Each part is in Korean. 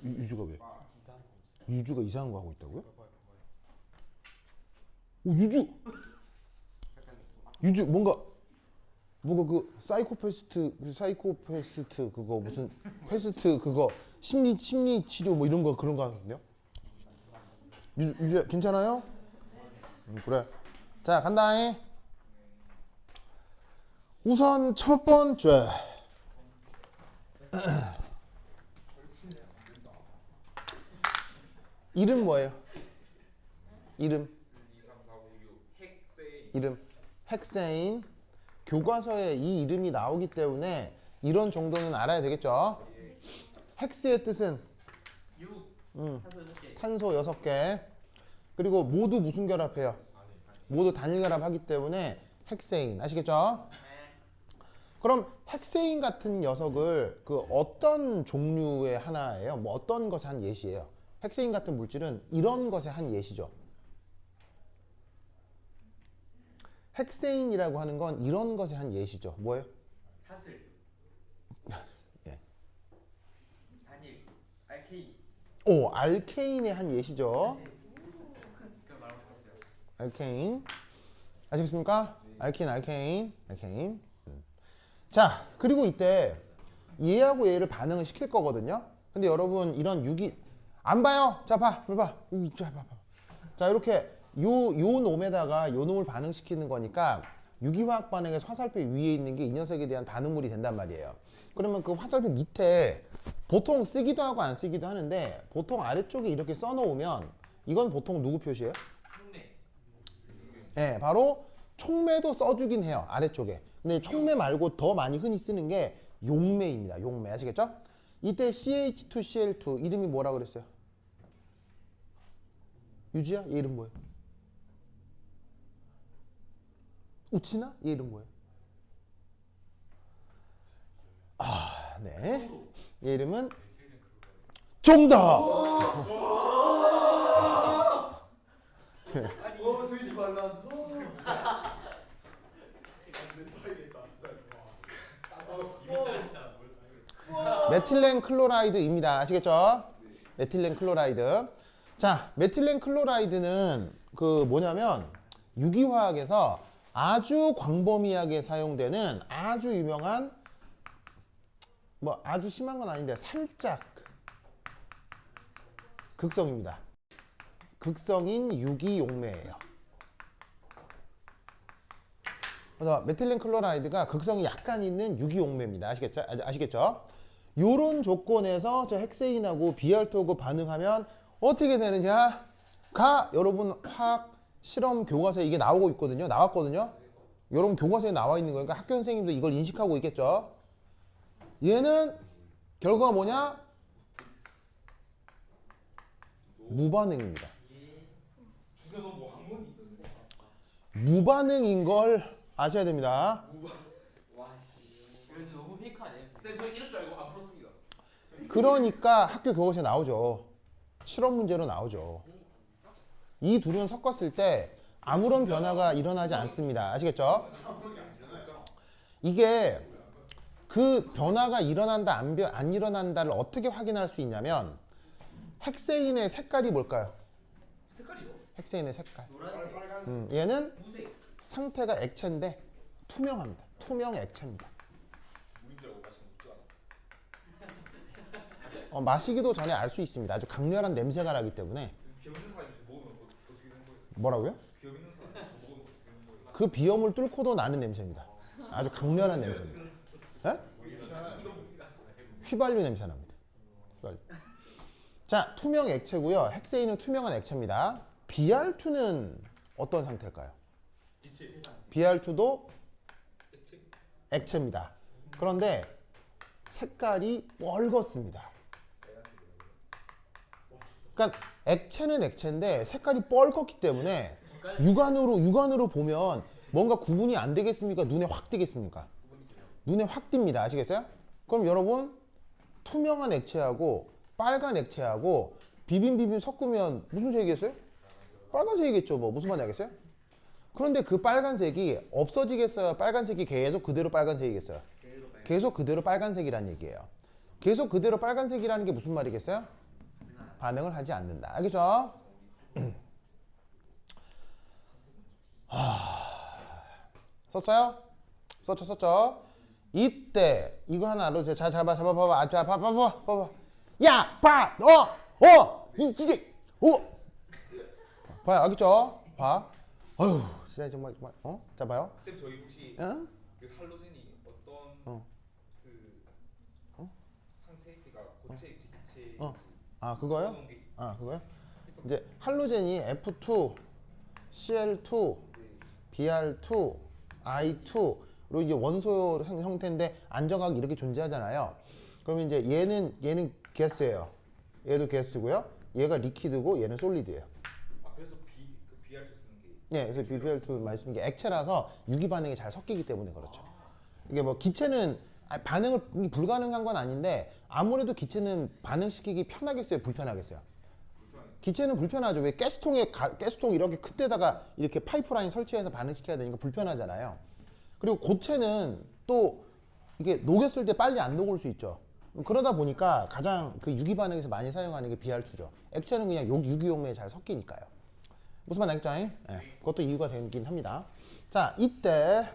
유주가 왜? 유주가 이상한 거 하고 있다고요? 오, 유주 뭔가 그 사이코패스트 그거 무슨 패스트 그거 심리 치료 뭐 이런 거 그런 거 하거든요. 유주 괜찮아요? 그래. 자, 간다잉. 우선 첫 번째 이름 뭐예요? 이름 헥세인. 교과서에 이 이름이 나오기 때문에 이런 정도는 알아야 되겠죠. 헥스의 뜻은 탄소 6개. 그리고 모두 무슨 결합해요? 모두 단일 결합하기 때문에 헥세인. 아시겠죠? 그럼 헥세인 같은 녀석을 그 어떤 종류의 하나예요? 뭐 어떤 것의 한 예시예요? 헥세인 같은 물질은 이런 것의 한 예시죠. 헥세인이라고 하는 건 이런 것의 한 예시죠. 뭐예요? 사슬, 예. 단일, 알케인. 오, 알케인의 한 예시죠. 그 말 못했어요. 알케인. 아시겠습니까? 알케인. 자, 그리고 이때 얘하고 얘를 반응을 시킬 거거든요. 근데 여러분 이런 유기 안 봐요. 자, 봐. 자, 봐. 자, 이렇게 요 놈에다가 요 놈을 반응시키는 거니까 유기화학 반응에서 화살표 위에 있는 게 이 녀석에 대한 반응물이 된단 말이에요. 그러면 그 화살표 밑에 보통 쓰기도 하고 안 쓰기도 하는데 보통 아래쪽에 이렇게 써놓으면 이건 보통 누구 표시예요? 촉매. 네, 바로 촉매도 써주긴 해요. 아래쪽에. 근데 촉매 말고 더 많이 흔히 쓰는 게 용매입니다. 용매. 아시겠죠? 이때 CH2Cl2 이름이 뭐라 그랬어요? 유지야? 얘 이름 뭐예요? 우치나? 얘 이름 뭐예요? 아, 네. 얘 이름은 정답! 아니, 되지 말라. 메틸렌 클로라이드입니다. 아시겠죠? 메틸렌 클로라이드. 자, 메틸렌 클로라이드는 그 뭐냐면 유기화학에서 아주 광범위하게 사용되는 아주 유명한 뭐 아주 심한 건 아닌데 살짝 극성입니다. 극성인 유기용매예요. 그래서 메틸렌 클로라이드가 극성이 약간 있는 유기용매입니다. 아시겠죠? 요런 조건에서 저 헥세인하고 비알토하고 반응하면 어떻게 되느냐? 여러분 화학 실험 교과서에 이게 나왔거든요. 여러분 교과서에 나와 있는 거니까 학교 선생님도 이걸 인식하고 있겠죠. 얘는 결과가 뭐냐? 무반응입니다. 무반응인 걸 아셔야 됩니다. 와, 씨. 이거 너무 페이크 아니에요? 쌤, 저 이럴 줄 알고 안 풀었습니다. 그러니까 학교 교과서에 나오죠. 실험 문제로 나오죠. 이 둘은 섞었을 때 아무런 변화가 일어나지 않습니다. 아시겠죠? 이게 그 변화가 일어난다 안 일어난다를 어떻게 확인할 수 있냐면 헥세인의 색깔이 뭘까요? 색깔이요? 헥세인의 색깔. 노란색, 얘는 무색. 상태가 액체인데 투명합니다. 투명 액체입니다. 마시기도 전에 알 수 있습니다. 아주 강렬한 냄새가 나기 때문에. 비염 있는 사람이 먹으면 어떻게 되는 거예요? 뭐라고요? 비염 있는 사람이 먹으면 어떻게 되는 거예요? 그 비염을 뚫고도 나는 냄새입니다. 아주 강렬한 냄새입니다. 에? 휘발유 냄새 납니다. 휘발유. 자, 투명 액체고요. 헥세인은 투명한 액체입니다. BR2는 어떤 상태일까요? BR2도 액체입니다. 그런데 색깔이 뻘겋습니다. 그러니까 액체는 액체인데 색깔이 뻘겋기 때문에 육안으로 보면 뭔가 구분이 안 되겠습니까? 눈에 확 띄겠습니까? 눈에 확 띕니다. 아시겠어요? 그럼 여러분 투명한 액체하고 빨간 액체하고 비빔 섞으면 무슨 색이겠어요? 빨간색이겠죠. 뭐 무슨 말인지 알겠어요? 그런데 그 빨간색이 없어지겠어요? 빨간색이 계속 그대로 빨간색이겠어요? 계속 그대로 빨간색이란 얘기예요. 계속 그대로 빨간색이라는 게 무슨 말이겠어요? 반응을 하지 않는다. 알겠죠? 썼어요? 썼죠? 이때 이거 하나 알려주세요. 자, 잡아봐. 자, 봐봐. 야, 봐, 이게, 봐요, 알겠죠? 봐. 어휴, 진짜 정말, 자, 봐요. 쌤 저희 혹시 어? 그 할로젠이 어떤 어. 그 상태, 그러니까 고체, 기체, 아, 그거요? 넣어놓은 게 아, 그거요? 있었- 이제 할로젠이 F2, Cl2, Br2, I2로 이제 원소 형태인데 안정하게 이렇게 존재하잖아요. 그러면 이제 얘는 가스예요. 얘도 가스고요. 얘가 리퀴드고 얘는 솔리드예요. 아 그래서 그 BR2 쓰는 게 네, 그래서 BBR2 말씀인 게 액체라서 유기 반응이 잘 섞이기 때문에 그렇죠. 이게 뭐 기체는 반응을 불가능한 건 아닌데 아무래도 기체는 반응시키기 편하겠어요, 불편하겠어요? 기체는 불편하죠. 왜 가스통 이렇게 큰 데다가 이렇게 파이프라인 설치해서 반응시켜야 되니까 불편하잖아요. 그리고 고체는 또 이게 녹였을 때 빨리 안 녹을 수 있죠. 그러다 보니까 가장 그 유기 반응에서 많이 사용하는 게 BR2죠. 액체는 그냥 유기용매에 잘 섞이니까요. 무슨 말 알겠죠? 네, 그것도 이유가 되긴 합니다. 자, 이때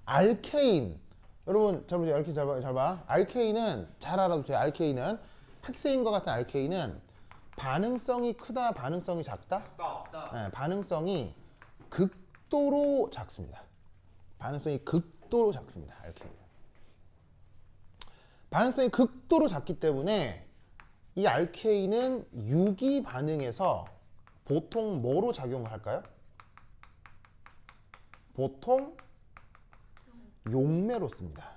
알케인. 여러분 잘 보세요. 알케인 잘 봐. 알케인은 잘 알아두세요. 알케인은 핵세인과 같은 알케인은 반응성이 크다, 반응성이 작다? 네, 반응성이 극도로 작습니다. 반응성이 극도로 작습니다. 알케인. 반응성이 극도로 작기 때문에 이 알케인은 유기 반응에서 보통 뭐로 작용을 할까요? 보통 용매로 씁니다.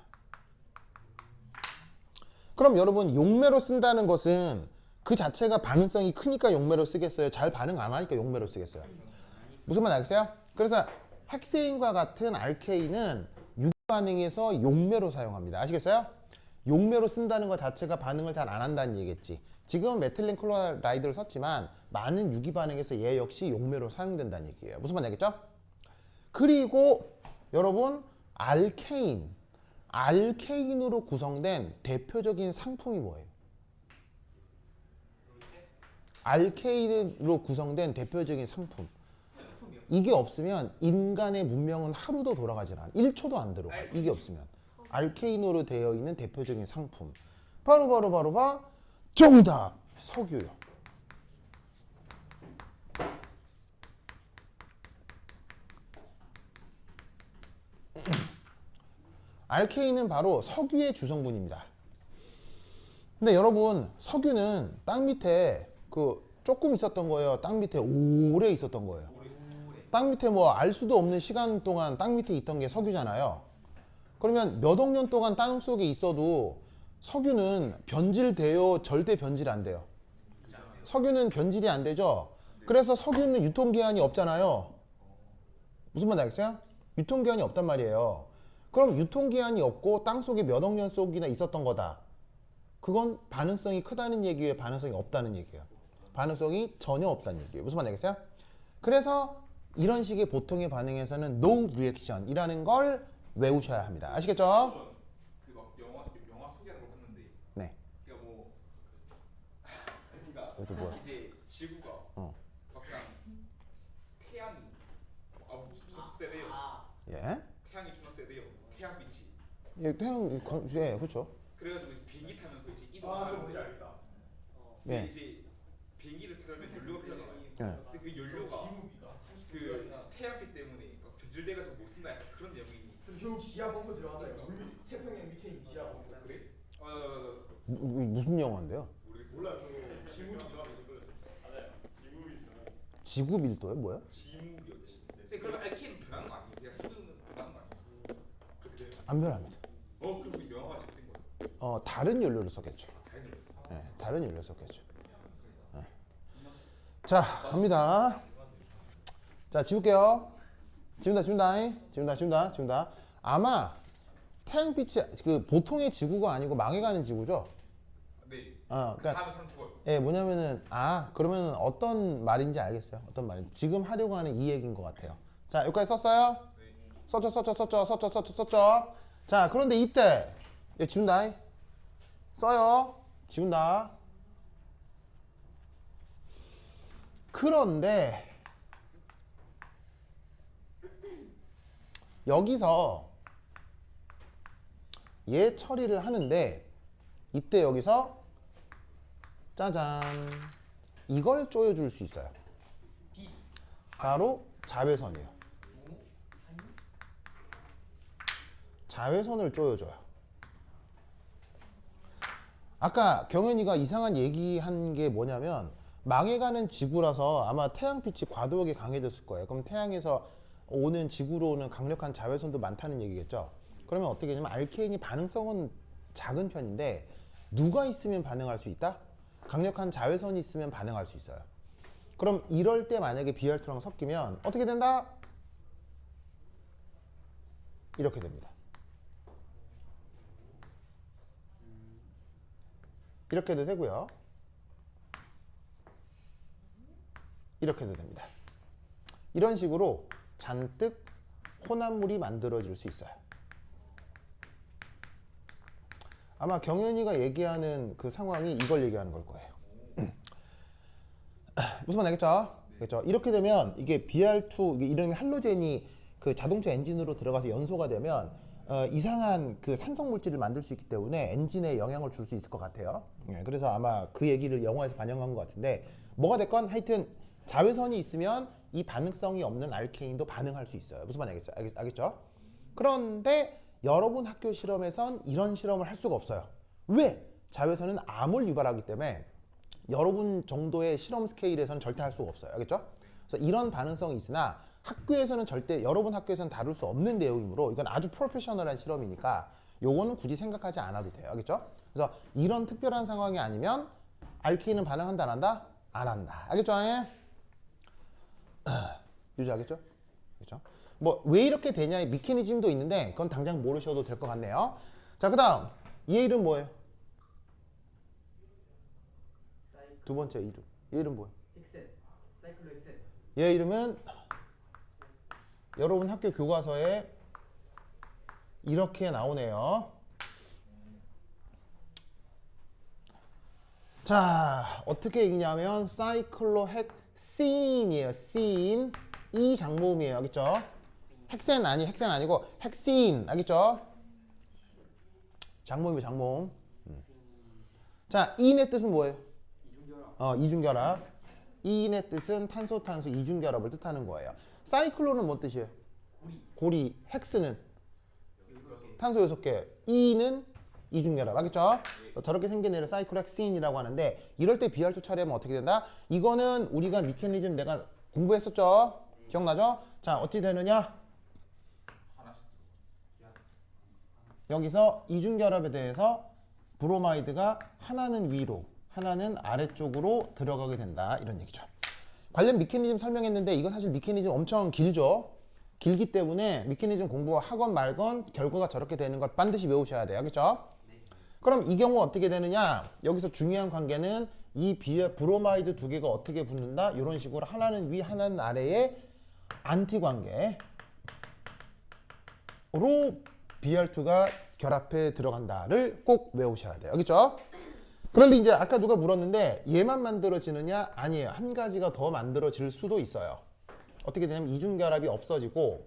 그럼 여러분 용매로 쓴다는 것은 그 자체가 반응성이 크니까 용매로 쓰겠어요? 잘 반응 안 하니까 용매로 쓰겠어요? 무슨 말 알겠어요? 그래서 핵세인과 같은 알케인은 유기 반응에서 용매로 사용합니다. 아시겠어요? 용매로 쓴다는 것 자체가 반응을 잘 안 한다는 얘기겠지. 지금은 메틸렌 클로라이드를 썼지만 많은 유기 반응에서 얘 역시 용매로 사용된다는 얘기예요. 무슨 말 알겠죠? 그리고 여러분 알케인으로 구성된 대표적인 상품이 뭐예요? 알케인으로 구성된 대표적인 상품. 이게 없으면 인간의 문명은 하루도 돌아가질 않아. 1초도 안 들어가. 이게 없으면. 알케인으로 되어 있는 대표적인 상품. 바로 정답! 석유요. 알케인은 바로 석유의 주성분입니다. 근데 여러분 석유는 땅 밑에 조금 있었던 거예요? 땅 밑에 오래 있었던 거예요? 땅 밑에 뭐 알 수도 없는 시간 동안 땅 밑에 있던 게 석유잖아요. 그러면 몇 억 년 동안 땅 속에 있어도 석유는 변질돼요? 절대 변질 안 돼요? 석유는 변질이 안 되죠? 그래서 석유는 유통기한이 없잖아요. 무슨 말 알겠어요? 유통기한이 없단 말이에요. 그럼 유통기한이 없고 땅 속에 몇 억 년 속이나 있었던 거다. 그건 반응성이 크다는 얘기예요? 반응성이 없다는 얘기예요? 반응성이 전혀 없다는 얘기예요. 무슨 말 알겠어요? 그래서 이런 식의 보통의 반응에서는 no reaction 이라는 걸 외우셔야 합니다. 아시겠죠? 그막 영화 소개하는 걸 봤는데 네. 그러니까 뭐 이것도 뭐야? 이제 지구가 막 그냥 태양이 존나 세대요. 예? 태양이 존나 세대요. 태양빛이. 예, 예, 그렇죠. 그래가지고 비행기 타면서 이제 저 이동하는 뭔지 알겠다. 예. 이제 비행기를 타려면 연료가 필요하잖아요. 예. 근데 그 연료가 그 태양빛 때문에 막 변질돼가지고 못 쓴다 약간 그런 내용이. 결국 지하 벙커 들어간다. 태평양 밑에 있는 지하 벙커. 그래? 무슨 영화인데요? 모르겠어. 몰라. 그 지문이 들어가면서 지구 밀도요? 뭐야? 지무였지. 쌤 그러면 알케인 변하는 거 아니에요? 그냥 수는 변하는 거 아니에요? 그렇게 돼요? 안 변합니다. 그럼 그 영화가 제작된 거예요? 다른 연료를 썼겠죠. 다른 연료. 네, 다른 연료를 썼겠죠. 네. 자, 갑니다. 자, 지울게요. 지운다. 아마 태양빛이 그 보통의 지구가 아니고 망해가는 지구죠. 네. 그러니까 다음에 사람 죽어요. 예, 뭐냐면은 그러면은 어떤 말인지 알겠어요. 어떤 말인지. 지금 하려고 하는 이 얘기인 것 같아요. 자, 여기까지 썼어요? 네. 썼죠. 자, 그런데 이때 지운다. 써요. 지운다. 그런데 여기서 얘 처리를 하는데 이때 여기서 짜잔 이걸 쪼여줄 수 있어요. 바로 자외선이에요. 자외선을 쪼여줘요. 아까 경현이가 이상한 얘기한 게 뭐냐면 망해가는 지구라서 아마 태양빛이 과도하게 강해졌을 거예요. 그럼 태양에서 오는 지구로 오는 강력한 자외선도 많다는 얘기겠죠. 그러면 어떻게 되냐면 알케인이 반응성은 작은 편인데 누가 있으면 반응할 수 있다? 강력한 자외선이 있으면 반응할 수 있어요. 그럼 이럴 때 만약에 Br2랑 섞이면 어떻게 된다? 이렇게 됩니다. 이렇게도 되고요. 이렇게도 됩니다. 이런 식으로 잔뜩 혼합물이 만들어질 수 있어요. 아마 경현이가 얘기하는 그 상황이 이걸 얘기하는 걸 거예요. 무슨 말 알겠죠? 그렇죠? 이렇게 되면 이게 Br2 이런 할로젠이 그 자동차 엔진으로 들어가서 연소가 되면 이상한 그 산성 물질을 만들 수 있기 때문에 엔진에 영향을 줄 수 있을 것 같아요. 그래서 아마 그 얘기를 영화에서 반영한 것 같은데 뭐가 됐건 하여튼 자외선이 있으면 이 반응성이 없는 알케인도 반응할 수 있어요. 무슨 말 알겠죠? 알겠죠? 그런데 여러분 학교 실험에선 이런 실험을 할 수가 없어요. 왜? 자외선은 암을 유발하기 때문에 여러분 정도의 실험 스케일에서는 절대 할 수가 없어요. 알겠죠? 그래서 이런 반응성이 있으나 학교에서는 절대 여러분 학교에서는 다룰 수 없는 내용이므로 이건 아주 프로페셔널한 실험이니까 요거는 굳이 생각하지 않아도 돼요. 알겠죠? 그래서 이런 특별한 상황이 아니면 알케인은 반응한다 안 한다? 안 한다. 알겠죠? 유지하겠죠? 그렇죠? 뭐 왜 이렇게 되냐의 미케니즘도 있는데 그건 당장 모르셔도 될 것 같네요. 자, 그다음 얘 이름 뭐예요? 두 번째 이름. 얘 이름 뭐예요? 헥센. 사이클로헥센. 얘 이름은 여러분 학교 교과서에 이렇게 나오네요. 자, 어떻게 읽냐면 사이클로헥신이에요. 신. 이 장모음이에요. 알겠죠? 헥센 아니고 헥신. 알겠죠? 장모음이에요, 장모음. 자, 인의 뜻은 뭐예요? 이중결합. 이중결합. 인의 뜻은 탄소 이중결합을 뜻하는 거예요. 사이클로는 뭔 뜻이에요? 고리. 헥스는 탄소 6개. E는 이중결합. 알겠죠? 저렇게 생긴 애를 사이클로헥신이라고 하는데 이럴 때 Br2 처리하면 어떻게 된다? 이거는 우리가 미케니즘 내가 공부했었죠? 기억나죠? 자, 어찌 되느냐? 여기서 이중결합에 대해서 브로마이드가 하나는 위로, 하나는 아래쪽으로 들어가게 된다. 이런 얘기죠. 관련 미케니즘 설명했는데 이거 사실 미케니즘 엄청 길죠? 길기 때문에 미케니즘 공부하건 말건 결과가 저렇게 되는 걸 반드시 외우셔야 돼요. 알겠죠? 그럼 이 경우 어떻게 되느냐? 여기서 중요한 관계는 이 브로마이드 두 개가 어떻게 붙는다? 이런 식으로 하나는 위, 하나는 아래의 안티 관계로 Br2가 결합해 들어간다를 꼭 외우셔야 돼요. 알겠죠? 그런데 이제 아까 누가 물었는데 얘만 만들어지느냐? 아니에요. 한 가지가 더 만들어질 수도 있어요. 어떻게 되냐면 이중결합이 없어지고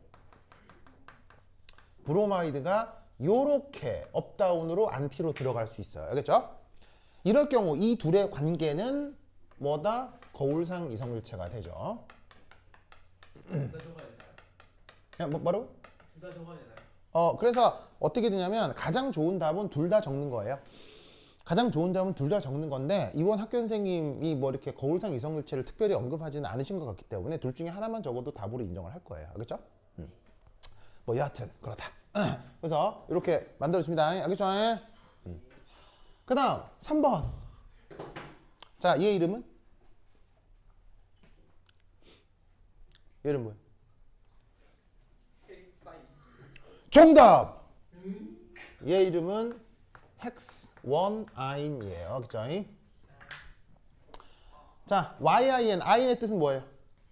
브로마이드가 요렇게 업다운으로 안티로 들어갈 수 있어요. 알겠죠? 이럴 경우 이 둘의 관계는 뭐다? 거울상 이성일체가 되죠. 둘다 적어야 되나요? 그냥 뭐라고? 둘다 적어야 되나요? 그래서 어떻게 되냐면 가장 좋은 답은 둘 다 적는 거예요. 가장 좋은 답은 둘 다 적는 건데 이번 학교 선생님이 뭐 이렇게 거울상 이성일체를 특별히 언급하지는 않으신 것 같기 때문에 둘 중에 하나만 적어도 답으로 인정을 할 거예요. 알겠죠? 뭐 여하튼 그렇다. 그래서 이렇게 만들어집니다. 알겠죠? 그 다음 3번. 자, 얘 이름은? 얘 이름 뭐예요? 정답! 얘 이름은 헥스1아인이에요. 그쵸? 자, YIN. IN의 뜻은 뭐예요?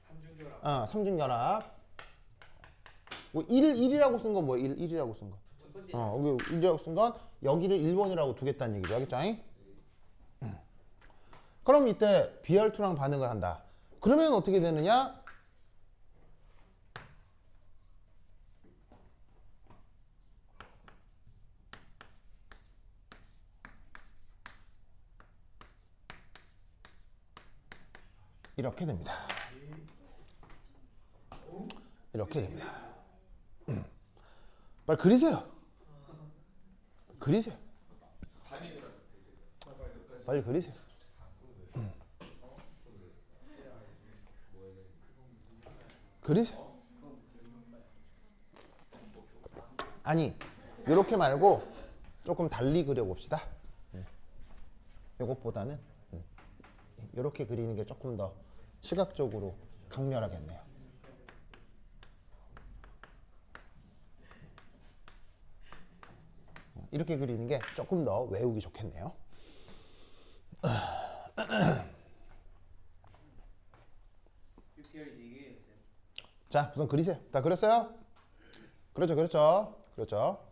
삼중결합. 삼중결합. 뭐 1이라고 쓴 건 뭐예요? 1이라고 쓴 거. 첫 번째. 여기 1이라고 쓴 건 여기를 1번이라고 두겠다는 얘기죠. 알겠죠? 그럼 이때 BR2랑 반응을 한다. 그러면 어떻게 되느냐? 이렇게 됩니다. 이렇게 됩니다. 빨리 그리세요. 그리세요. 빨리 그리세요. 그리세요. 아니, 이렇게 말고 조금 달리 그려봅시다. 이것보다는 이렇게 그리는 게 조금 더 시각적으로 강렬하겠네요. 이렇게 그리는 게 조금 더 외우기 좋겠네요. 자, 우선 그리세요. 다 그렸어요? 그렇죠, 그렇죠, 그렇죠.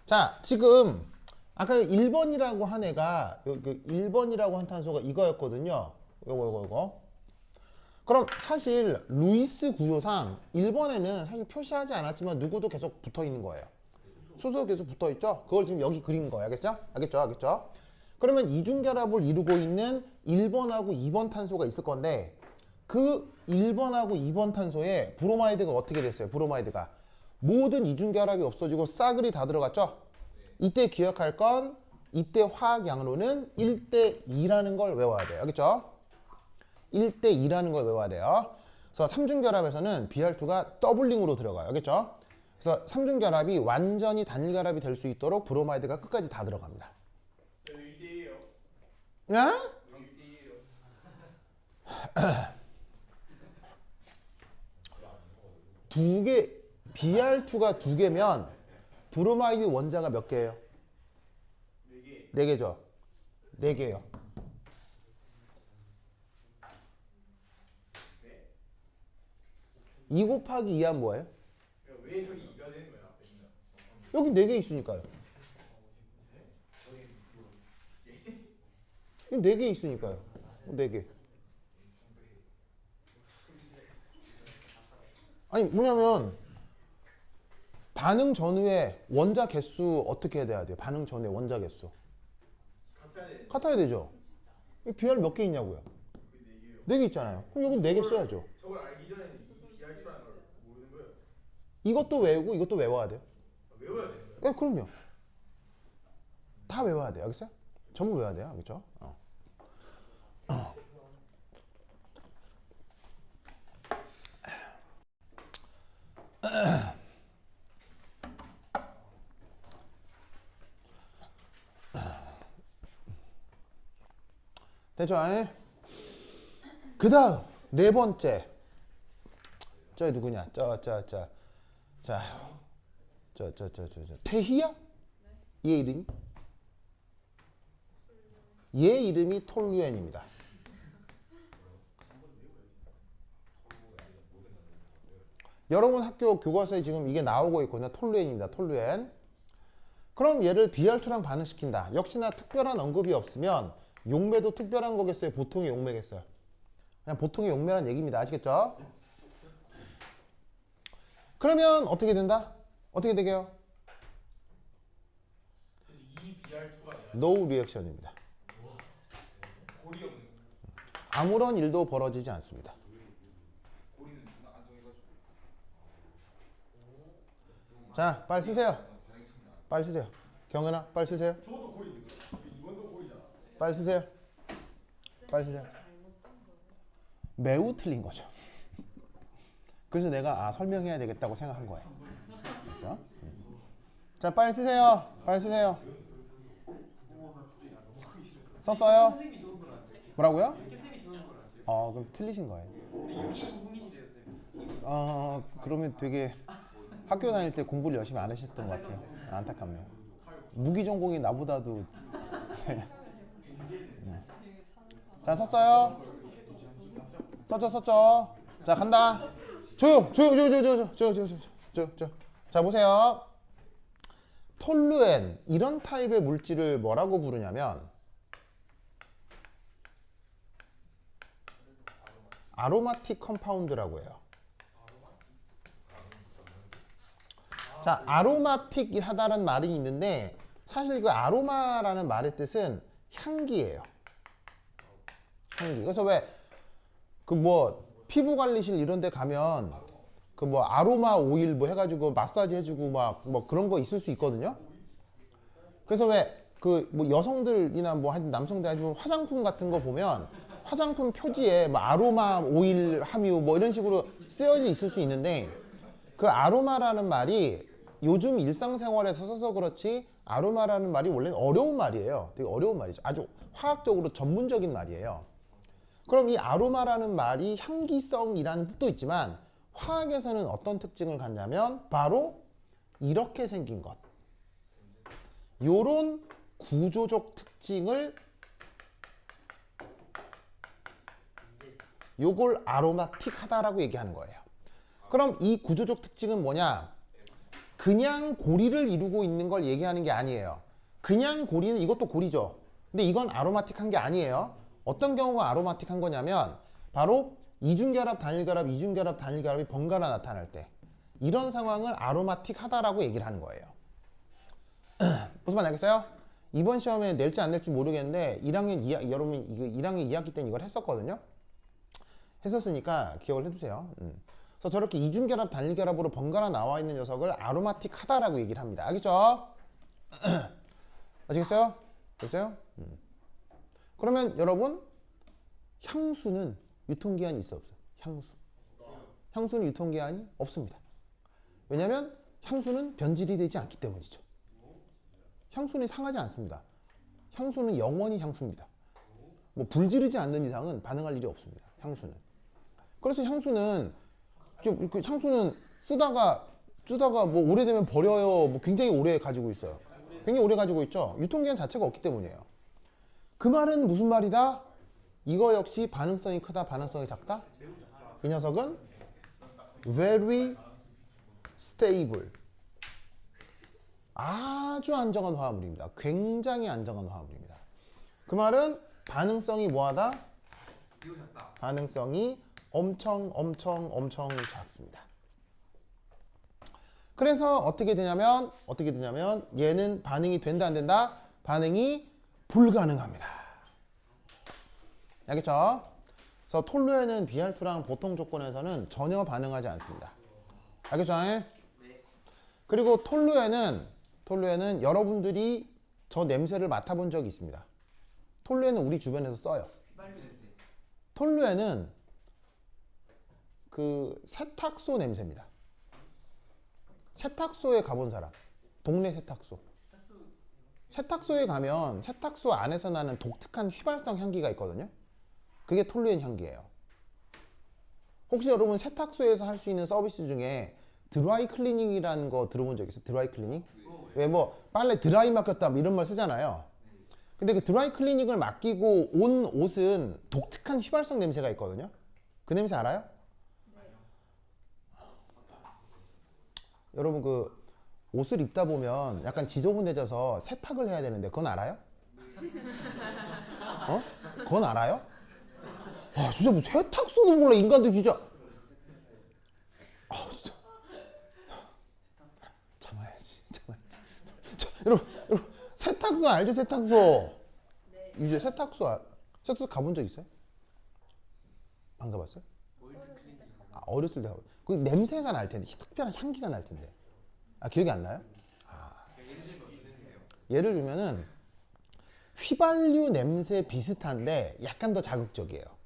자, 지금 아까 1번이라고 한 애가 1번이라고 한 탄소가 이거였거든요. 요거. 그럼 사실 루이스 구조상 1번에는 사실 표시하지 않았지만 누구도 계속 붙어 있는 거예요. 수소도 계속 붙어 있죠. 그걸 지금 여기 그린 거예요. 알겠죠? 그러면 이중결합을 이루고 있는 1번하고 2번 탄소가 있을 건데 그 1번하고 2번 탄소에 브로마이드가 어떻게 됐어요? 브로마이드가 모든 이중결합이 없어지고 싸그리 다 들어갔죠? 이때 기억할 건 이때 화학 양로는 1대2라는 걸 외워야 돼요. 알겠죠? 1대2라는 걸 외워야 돼요. 그래서 삼중결합에서는 Br2가 더블링으로 들어가요. 알겠죠? 그래서 삼중결합이 완전히 단일결합이 될 수 있도록 브로마이드가 끝까지 다 들어갑니다. 1대1이에요. 네? 1대1이에요. 두 개, Br2가 두 개면 브로마이드 원자가 몇 개예요? 4개. 네 개죠? 네 개예요. 네. 2 곱하기 2하면 뭐예요? 왜 저기 2가 되는 거야? 앞에 있는. 여기 4개 있으니까요. 여기 4개 있으니까요. 4개. 아니 뭐냐면 반응 전후에 원자 개수 어떻게 해야 돼요? 반응 전후에 원자 개수 같아야 돼. 같아야 되죠. 이 BR 몇 개 있냐고요? 4개 있잖아요. 그럼 여기 4개 써야죠. 저걸 알기 전에는 이 BR2라는 걸 모르는 거예요. 이것도 외우고 이것도 외워야 돼요. 외워야 되는 거예요. 네, 그럼요. 다 외워야 돼요. 알겠어요? 전부 외워야 돼요. 알겠죠? 됐죠? 그 다음 네 번째 저 누구냐? 태희야? 얘 이름이? 얘 이름이 톨루엔입니다. 여러분 학교 교과서에 지금 이게 나오고 있거든요. 톨루엔입니다. 톨루엔. 그럼 얘를 BR2랑 반응시킨다. 역시나 특별한 언급이 없으면 용매도 특별한 거겠어요? 보통의 용매겠어요? 그냥 보통의 용매란 얘기입니다. 아시겠죠? 그러면 어떻게 된다? 어떻게 되게요? 이 BR2가 아니라 No reaction입니다. 고리 없는. 아무런 일도 벌어지지 않습니다. 고리는 존나 안정해가지고. 자, 빨리 쓰세요. 빨리 쓰세요. 경은아, 빨리 쓰세요. 저것도 고리인데. 이건도 고리잖아. 빨리 쓰세요. 빨리 쓰세요. 매우 틀린 거죠. 그래서 내가 설명해야 되겠다고 생각한 거예요. 그렇죠? 자, 빨리 쓰세요. 빨리 쓰세요. 썼어요? 선생님이 좋은 걸 알죠? 뭐라고요? 선생님이 좋은 걸 알죠? 그럼 틀리신 거예요. 근데 6290이시래요. 그러면 되게 학교 다닐 때 공부를 열심히 안 하셨던 것 같아요. 안타깝네요. 무기 전공이 나보다도. 네. 자, 썼어요? 썼죠. 자, 간다. 조용. 자, 보세요. 톨루엔 이런 타입의 물질을 뭐라고 부르냐면 아로마틱 컴파운드라고 해요. 자, 아로마틱 하다라는 말이 있는데 사실 그 아로마라는 말의 뜻은 향기예요. 향기. 그래서 왜 그 뭐 피부 관리실 이런 데 가면 그 뭐 아로마 오일 뭐 해가지고 마사지 해주고 막 뭐 그런 거 있을 수 있거든요. 그래서 왜 그 뭐 여성들이나 뭐 남성들 아니면 화장품 같은 거 보면 화장품 표지에 뭐 아로마 오일 함유 뭐 이런 식으로 쓰여져 있을 수 있는데 그 아로마라는 말이 요즘 일상생활에서 써서 그렇지 아로마라는 말이 원래는 어려운 말이에요. 되게 어려운 말이죠. 아주 화학적으로 전문적인 말이에요. 그럼 이 아로마라는 말이 향기성이라는 뜻도 있지만 화학에서는 어떤 특징을 갖냐면 바로 이렇게 생긴 것. 요런 구조적 특징을 요걸 아로마틱하다라고 얘기하는 거예요. 그럼 이 구조적 특징은 뭐냐? 그냥 고리를 이루고 있는 걸 얘기하는 게 아니에요. 그냥 고리는 이것도 고리죠. 근데 이건 아로마틱한 게 아니에요. 어떤 경우가 아로마틱한 거냐면 바로 이중결합, 단일결합, 이중결합, 단일결합이 번갈아 나타날 때 이런 상황을 아로마틱하다라고 얘기를 하는 거예요. 무슨 말 알겠어요? 이번 시험에 낼지 안 낼지 모르겠는데 1학년 2학, 여러분 이거 1학년 2학기 때는 이걸 했었거든요. 했었으니까 기억을 해두세요. 그래서 저렇게 이중결합, 단일결합으로 번갈아 나와 있는 녀석을 아로마틱하다라고 얘기를 합니다. 알겠죠? 아시겠어요? 됐어요? 그러면 여러분 향수는 유통기한이 있어 없어요? 향수는 유통기한이 없습니다. 왜냐하면 향수는 변질이 되지 않기 때문이죠. 향수는 상하지 않습니다. 향수는 영원히 향수입니다. 뭐 불지르지 않는 이상은 반응할 일이 없습니다. 향수는. 그래서 향수는 쓰다가 뭐 오래되면 버려요. 뭐 굉장히 오래 가지고 있어요. 굉장히 오래 가지고 있죠. 유통기한 자체가 없기 때문이에요. 그 말은 무슨 말이다? 이거 역시 반응성이 크다, 반응성이 작다? 이 녀석은 very stable. 아주 안정한 화합물입니다. 굉장히 안정한 화합물입니다. 그 말은 반응성이 뭐하다? 반응성이 엄청 작습니다. 그래서 어떻게 되냐면 얘는 반응이 된다 안 된다? 반응이 불가능합니다. 알겠죠? 그래서 톨루엔은 BR2랑 보통 조건에서는 전혀 반응하지 않습니다. 알겠죠? 그리고 톨루엔은 여러분들이 저 냄새를 맡아본 적이 있습니다. 톨루엔은 우리 주변에서 써요. 톨루엔은 그 세탁소 냄새입니다. 세탁소에 가본 사람, 동네 세탁소. 세탁소에 가면 세탁소 안에서 나는 독특한 휘발성 향기가 있거든요. 그게 톨루엔 향기예요. 혹시 여러분 세탁소에서 할 수 있는 서비스 중에 드라이 클리닝이라는 거 들어본 적 있어요? 드라이 클리닝? 왜 뭐 빨래 드라이 맡겼다 뭐 이런 말 쓰잖아요. 근데 그 드라이 클리닝을 맡기고 온 옷은 독특한 휘발성 냄새가 있거든요. 그 냄새 알아요? 여러분 그 옷을 입다 보면 약간 지저분해져서 세탁을 해야 되는데 그건 알아요? 어? 그건 알아요? 아 진짜 뭐 세탁소도 몰라 인간들 진짜. 아 진짜 참아야지. 여러분 세탁소 알죠? 세탁소. 이제 세탁소 가본 적 있어요? 안 가봤어요? 어렸을 때 가봤어요. 그 냄새가 날 텐데 특별한 향기가 날 텐데. 아 기억이 안 나요? 예를 들면은 휘발유 냄새 비슷한데 약간 더 자극적이에요.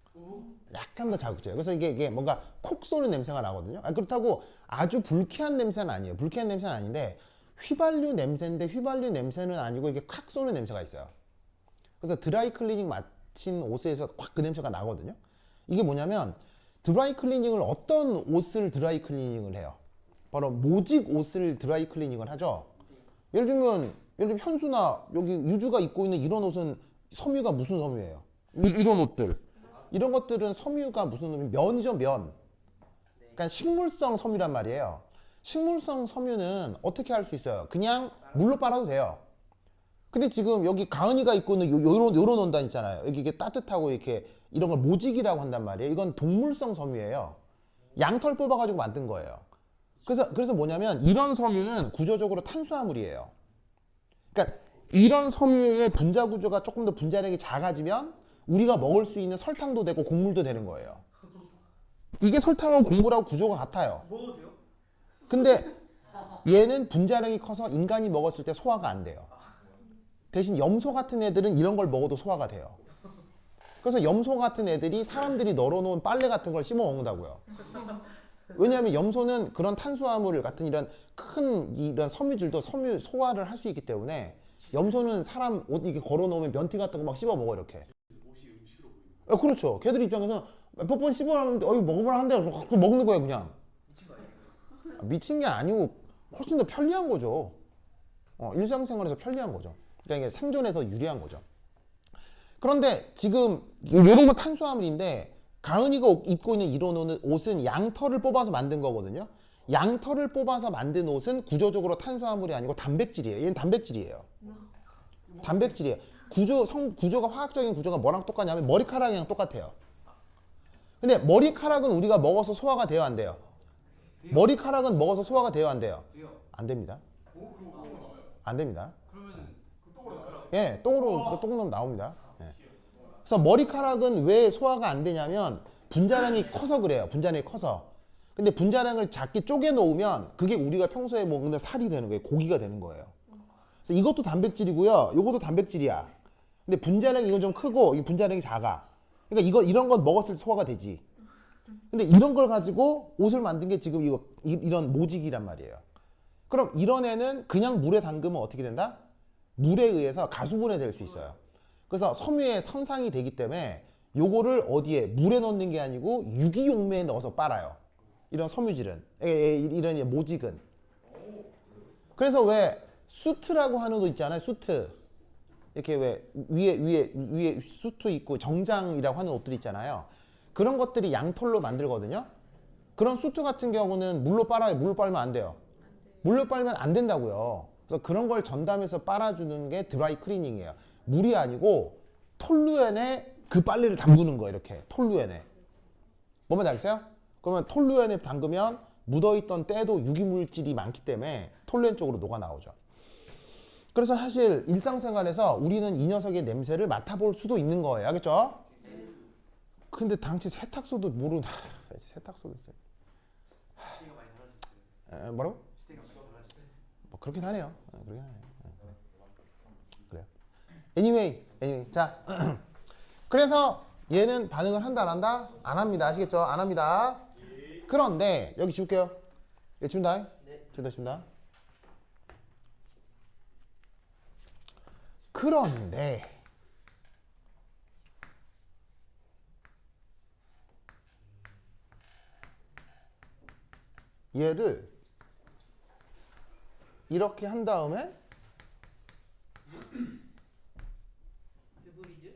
그래서 이게 뭔가 콕 쏘는 냄새가 나거든요. 그렇다고 아주 불쾌한 냄새는 아니에요. 불쾌한 냄새는 아닌데 휘발유 냄새인데 휘발유 냄새는 아니고 이게 콱 쏘는 냄새가 있어요. 그래서 드라이 클리닝 마친 옷에서 콱 그 냄새가 나거든요. 이게 뭐냐면 드라이 클리닝을 어떤 옷을 드라이 클리닝을 해요? 바로 모직 옷을 드라이 클리닝을 하죠. 예를 들면 현수나 여기 유주가 입고 있는 이런 옷은 섬유가 무슨 섬유예요? 이런 옷들. 이런 것들은 섬유가 무슨 섬유? 면이죠, 면. 그러니까 식물성 섬유란 말이에요. 식물성 섬유는 어떻게 할 수 있어요? 그냥 물로 빨아도 돼요. 근데 지금 여기 가은이가 입고 있는 요런 원단 있잖아요. 여기 이게 따뜻하고 이렇게 이런 걸 모직이라고 한단 말이에요. 이건 동물성 섬유예요. 양털 뽑아가지고 만든 거예요. 그래서 뭐냐면 이런 섬유는 구조적으로 탄수화물이에요. 그러니까 이런 섬유의 분자 구조가 조금 더 분자량이 작아지면 우리가 먹을 수 있는 설탕도 되고 곡물도 되는 거예요. 이게 설탕하고 곡물하고 구조가 같아요. 먹어도 돼요? 근데 얘는 분자량이 커서 인간이 먹었을 때 소화가 안 돼요. 대신 염소 같은 애들은 이런 걸 먹어도 소화가 돼요. 그래서 염소 같은 애들이 사람들이 널어놓은 빨래 같은 걸 씹어 먹는다고요. 왜냐하면 염소는 그런 탄수화물 같은 이런 섬유질도 소화를 할 수 있기 때문에 염소는 사람 옷 이렇게 걸어놓으면 면티 같은 거 막 씹어 먹어 이렇게. 옷이 음식으로 보이는 그렇죠. 걔들 입장에서는 몇 번 씹어놨는데 먹으면 한대 먹는 거예요 그냥. 미친 거 아니에요? 미친 게 아니고 훨씬 더 편리한 거죠. 일상생활에서 편리한 거죠. 그러니까 이게 생존에 더 유리한 거죠. 그런데 지금 이런 건 탄수화물인데 가은이가 입고 있는 이런 옷은 양털을 뽑아서 만든 거거든요. 양털을 뽑아서 만든 옷은 구조적으로 탄수화물이 아니고 단백질이에요. 얘는 단백질이에요. 단백질이에요. 구조가 화학적인 구조가 뭐랑 똑같냐면 머리카락이랑 똑같아요. 근데 머리카락은 우리가 먹어서 소화가 돼요, 안 돼요? 머리카락은 먹어서 소화가 돼요, 안 돼요? 돼요. 안 됩니다. 안 됩니다. 그러면은 예, 똥으로 나옵니다. 예. 그래서 머리카락은 왜 소화가 안 되냐면 분자량이 커서 그래요. 분자량이 커서. 근데 분자량을 작게 쪼개 놓으면 그게 우리가 평소에 먹는 살이 되는 거예요. 고기가 되는 거예요. 그래서 이것도 단백질이고요. 이것도 단백질이야. 근데 분자량이 이건 좀 크고 이 분자량이 작아. 그러니까 이런 건 먹었을 때 소화가 되지. 근데 이런 걸 가지고 옷을 만든 게 지금 이런 모직이란 말이에요. 그럼 이런 애는 그냥 물에 담그면 어떻게 된다? 물에 의해서 가수분해될 수 있어요. 그래서 섬유의 손상이 되기 때문에 요거를 어디에 물에 넣는 게 아니고 유기용매에 넣어서 빨아요. 이런 섬유질은 이런 모직은. 그래서 왜 수트라고 하는 옷 있잖아요. 수트 이렇게 왜 위에 수트 있고 정장이라고 하는 옷들 있잖아요. 그런 것들이 양털로 만들거든요. 그런 수트 같은 경우는 물로 빨아요. 물로 빨면 안 돼요. 물로 빨면 안 된다고요. 그래서 그런 걸 전담해서 빨아주는 게 드라이 클리닝이에요. 물이 아니고 톨루엔에 그 빨래를 담그는 거예요. 이렇게 톨루엔에. 뭔지 알겠어요? 그러면 톨루엔에 담그면 묻어있던 때도 유기물질이 많기 때문에 톨루엔 쪽으로 녹아 나오죠. 그래서 사실 일상생활에서 우리는 이 녀석의 냄새를 맡아볼 수도 있는 거예요. 알겠죠? 근데 당시 세탁소도 모르는 세탁소도 있어요. 시대가 많이 달라졌어요. 뭐라고? 시대가 많이 달라졌어요. 뭐 그렇긴 하네요. 그렇긴 하네요. 그래요. anyway. 자, 그래서 얘는 반응을 한다 안 한다? 안 합니다. 아시겠죠? 안 합니다. 그런데 여기 지울게요. 예, 지운다. 네. 지운다. 그런데 얘를 이렇게 한 다음에 페브리즈?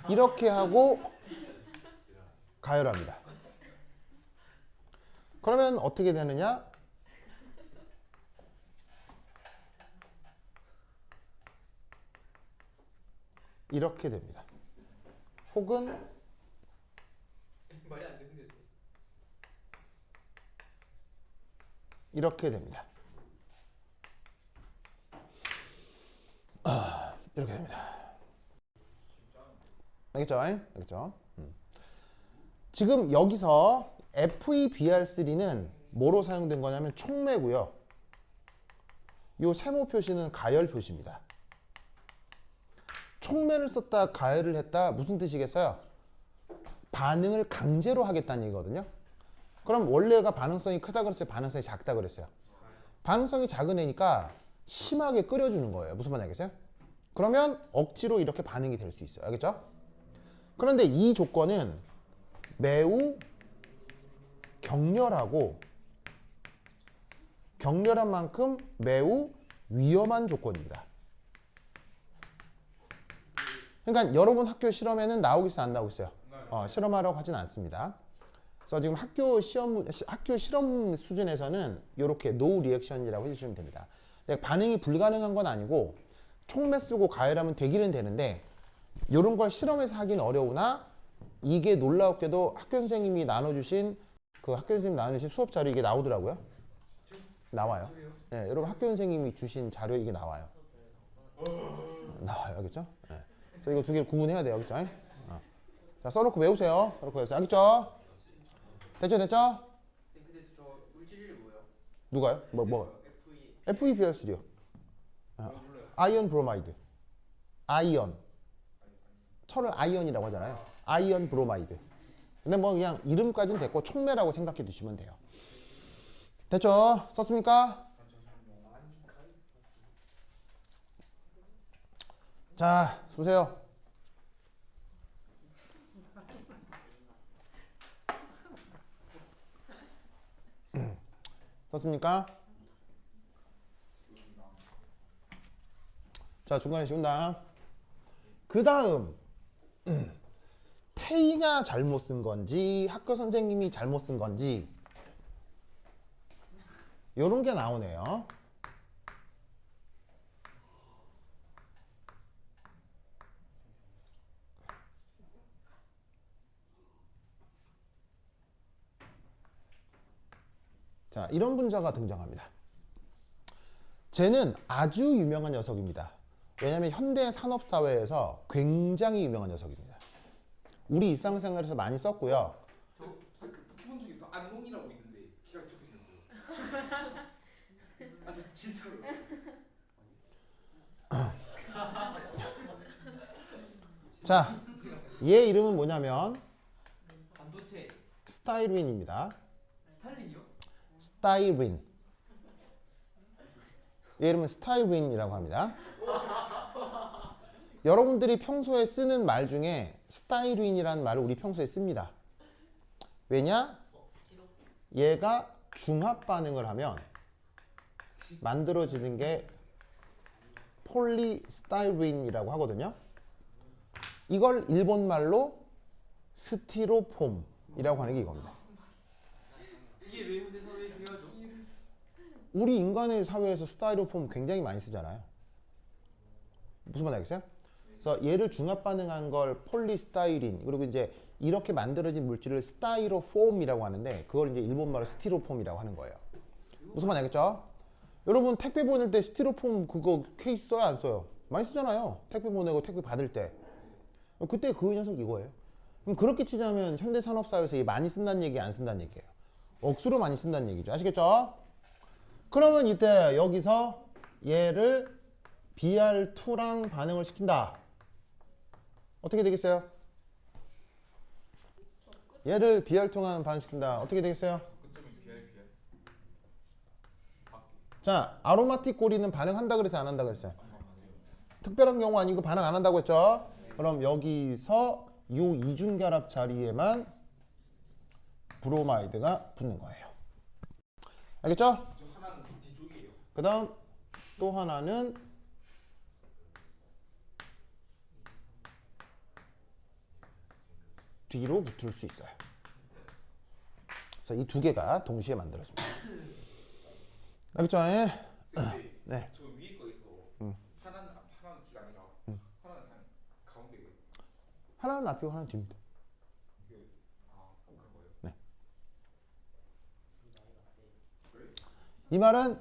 이렇게 하고 가열합니다. 그러면 어떻게 되느냐? 이렇게 됩니다. 혹은 말이 안 되는데. 이렇게 됩니다. 이렇게 됩니다. 알겠죠? 알겠죠? 지금 여기서 FeBr3는 뭐로 사용된 거냐면 촉매고요. 이 세모 표시는 가열 표시입니다. 촉매를 썼다 가열을 했다 무슨 뜻이겠어요? 반응을 강제로 하겠다는 얘기거든요. 그럼 원래가 반응성이 크다 그랬어요? 반응성이 작다 그랬어요? 반응성이 작은 애니까 심하게 끓여주는 거예요. 무슨 말인지 알겠어요? 그러면 억지로 이렇게 반응이 될 수 있어요. 알겠죠? 그런데 이 조건은 매우 격렬한 만큼 매우 위험한 조건입니다. 그러니까 여러분 학교 실험에는 나오고 있어요? 안 나오고 있어요? 실험하라고 하진 않습니다. 그래서 지금 학교 실험 수준에서는 이렇게 no 리액션이라고 해주시면 됩니다. 반응이 불가능한 건 아니고 총매 쓰고 가열하면 되기는 되는데 이런 걸 실험에서 하긴 어려우나 이게 놀랍게도 학교 선생님이 나눠주신 수업 자료 이게 나오더라고요. 나와요. 네, 여러분 학교 선생님이 주신 자료 이게 나와요. 나와요, 알겠죠? 네. 그래서 이거 두 개를 구분해야 돼요, 알겠죠? 자, 써놓고 외우세요. 써놓고 외우세요, 알겠죠? 됐죠? 근데 저 물질 이름이 뭐예요? 누가요? 뭐? FE FePl3요. 아이언 브로마이드. 아이언. 철을 아이언이라고 하잖아요. 아이언 브로마이드. 근데 뭐 그냥 이름까지는 됐고 촉매라고 생각해 두시면 돼요. 됐죠? 썼습니까? 자, 쓰세요. 썼습니까? 자, 중간에 지운다. 그 다음 태희가 잘못 쓴 건지 학교 선생님이 잘못 쓴 건지 요런 게 나오네요. 자, 이런 분자가 등장합니다. 쟤는 아주 유명한 녀석입니다. 왜냐하면 현대 산업사회에서 굉장히 유명한 녀석입니다. 우리 일상생활에서 많이 썼고요. 그 포켓몬 중에서 안농이라고 있는데 키가 적게 생겼어요. 아 진짜로. 자, 얘 이름은 뭐냐면 반도체 스타이린입니다. 스탈린이요? 스타이린. 얘 이름은 스타이린이라고 합니다. 여러분들이 평소에 쓰는 말 중에 스타이린이라는 말을 우리 평소에 씁니다. 왜냐? 얘가 중합 반응을 하면 만들어지는 게 폴리스타이린이라고 하거든요. 이걸 일본 말로 스티로폼이라고 하는 게 이겁니다. 이게 왜 현대 사회에 중요하죠? 우리 인간의 사회에서 스타이로폼 굉장히 많이 쓰잖아요. 무슨 말 알겠어요? 그래서 얘를 중합 반응한 걸 폴리스타이린, 그리고 이제 이렇게 만들어진 물질을 스타이로폼이라고 하는데 그걸 이제 일본말로 스티로폼이라고 하는 거예요. 무슨 말 알겠죠? 여러분 택배 보낼 때 스티로폼 그거 케이스 써요, 안 써요? 많이 쓰잖아요. 택배 보내고 택배 받을 때. 그때 그 녀석 이거예요. 그럼 그렇게 치자면 현대 산업 사회에서 얘 많이 쓴다는 얘기, 안 쓴다는 얘기예요. 억수로 많이 쓴다는 얘기죠. 아시겠죠? 그러면 이때 여기서 얘를 Br2랑 반응을 시킨다. 어떻게 되겠어요? 얘를 Br2랑 반응시킨다. 어떻게 되겠어요? 자, 아로마틱 고리는 반응한다 그랬어요? 안 한다 그랬어요? 특별한 경우 아니고 반응 안 한다고 했죠? 그럼 여기서 이 이중결합 자리에만 브로마이드가 붙는 거예요. 알겠죠? 저 하나는 뒤쪽이에요. 그 다음 또 하나는 뒤로 붙을 수 있어요. 그래서 이 두 개가 동시에 만들어집니다. 알겠죠? 근데 네. 저 위에 거에서 하나는 뒤가 아니라 하나는 한 가운데예요. 하나는 앞이고 하나는 뒤입니다. 그런 거예요? 네. 이 말은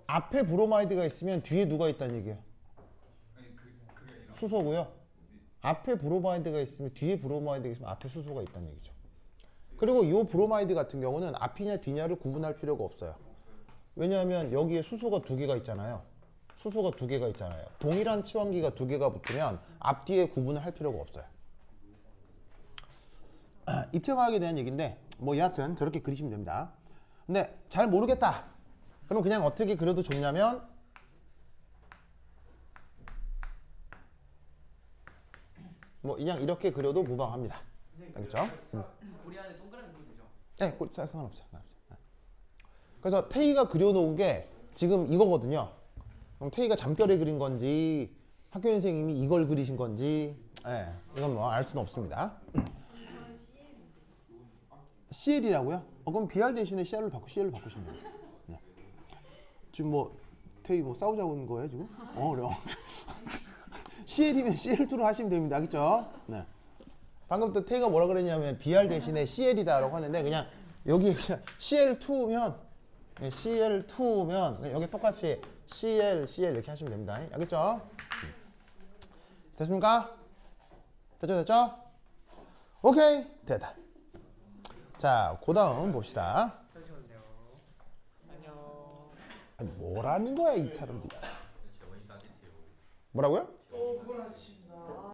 앞에 브로마이드가 있으면 뒤에 누가 있다는 얘기예요? 아니 그게 아니라 수소고요. 앞에 브로마이드가 있으면 뒤에 브로마이드가 있으면 앞에 수소가 있다는 얘기죠. 그리고 이 브로마이드 같은 경우는 앞이냐 뒤냐를 구분할 필요가 없어요. 왜냐하면 여기에 수소가 두 개가 있잖아요. 수소가 두 개가 있잖아요. 동일한 치환기가 두 개가 붙으면 앞뒤에 구분을 할 필요가 없어요. 입체화학에 대한 얘기인데 뭐 여하튼 저렇게 그리시면 됩니다. 근데 잘 모르겠다. 그럼 그냥 어떻게 그려도 좋냐면 뭐 그냥 이렇게 그려도 무방합니다. 알겠죠? 고리 안에 동그라미 그리면 되죠? 네, 상관없어요. 그래서 태희가 그려놓은 게 지금 이거거든요. 그럼 태희가 잠결에 그린 건지 학교 선생님이 이걸 그리신 건지 이건 뭐 알 수는 없습니다. CL이라고요? 그럼 BR 대신에 CL로 CL로 바꾸시면 돼요. 네. 지금 뭐 태희 뭐 싸우자고 하는 거예요 지금? 그래요. CL이면 CL2로 하시면 됩니다. 알겠죠? 네. 방금 또 태희가 뭐라 그랬냐면 BR 대신에 CL이다라고 하는데 그냥 여기 그냥 CL2면 여기 똑같이 CL 이렇게 하시면 됩니다. 알겠죠? 됐습니까? 됐죠? 오케이 됐다. 자, 그 다음 봅시다. 잠시만요. 안녕. 아니, 뭐라는 거야 이 사람들이. 뭐라고요? 또 그걸 하신다.